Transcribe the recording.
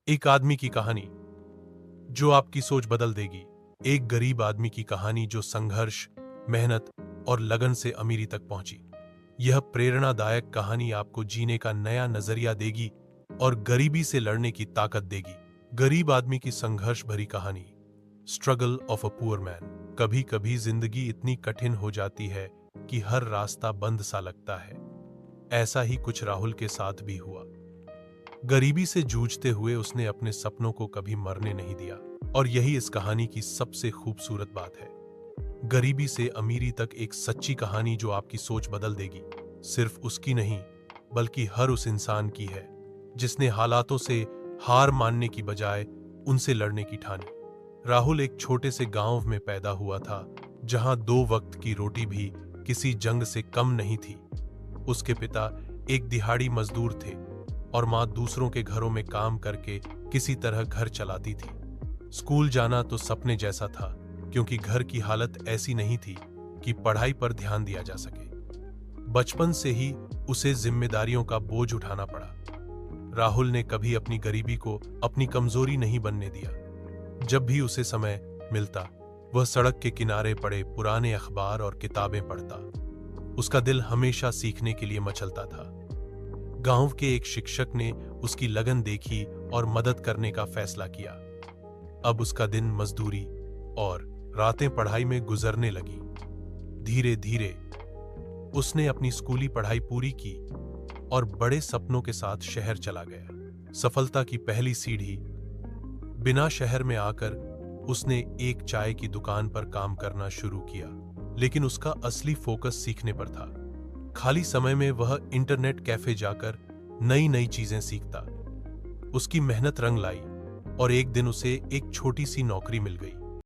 एक आदमी की कहानी जो आपकी सोच बदल देगी। एक गरीब आदमी की कहानी जो संघर्ष, मेहनत और लगन से अमीरी तक पहुंची। यह प्रेरणादायक कहानी आपको जीने का नया नजरिया देगी और गरीबी से लड़ने की ताकत देगी। गरीब आदमी की संघर्ष भरी कहानी, struggle of a poor man. कभी कभी जिंदगी इतनी कठिन हो जाती है कि हर रास्ता बंद सा लगता है। ऐसा ही कुछ राहुल के साथ भी हुआ। गरीबी से जूझते हुए उसने अपने सपनों को कभी मरने नहीं दिया, और यही इस कहानी की सबसे खूबसूरत बात है। गरीबी से अमीरी तक एक सच्ची कहानी जो आपकी सोच बदल देगी। सिर्फ उसकी नहीं, बल्कि हर उस इंसान की है जिसने हालातों से हार मानने की बजाय उनसे लड़ने की ठानी। राहुल एक छोटे से गांव में पैदा हुआ था, जहां 2 वक्त की रोटी भी किसी जंग से कम नहीं थी। उसके पिता एक दिहाड़ी मजदूर थे और मां दूसरों के घरों में काम करके किसी तरह घर चलाती थी। स्कूल जाना तो सपने जैसा था, क्योंकि घर की हालत ऐसी नहीं थी कि पढ़ाई पर ध्यान दिया जा सके। बचपन से ही उसे जिम्मेदारियों का बोझ उठाना पड़ा। राहुल ने कभी अपनी गरीबी को अपनी कमजोरी नहीं बनने दिया। जब भी उसे समय मिलता, वह सड़क के किनारे पड़े पुराने अखबार और किताबें पढ़ता। उसका दिल हमेशा सीखने के लिए मचलता था। गांव के एक शिक्षक ने उसकी लगन देखी और मदद करने का फैसला किया। अब उसका दिन मजदूरी और रातें पढ़ाई में गुजरने लगी। धीरे धीरे उसने अपनी स्कूली पढ़ाई पूरी की और बड़े सपनों के साथ शहर चला गया। सफलता की पहली सीढ़ी बिना शहर में आकर उसने एक चाय की दुकान पर काम करना शुरू किया, लेकिन उसका असली फोकस सीखने पर था। खाली समय में वह इंटरनेट कैफे जाकर नई नई चीजें सीखता। उसकी मेहनत रंग लाई और एक दिन उसे एक छोटी सी नौकरी मिल गई।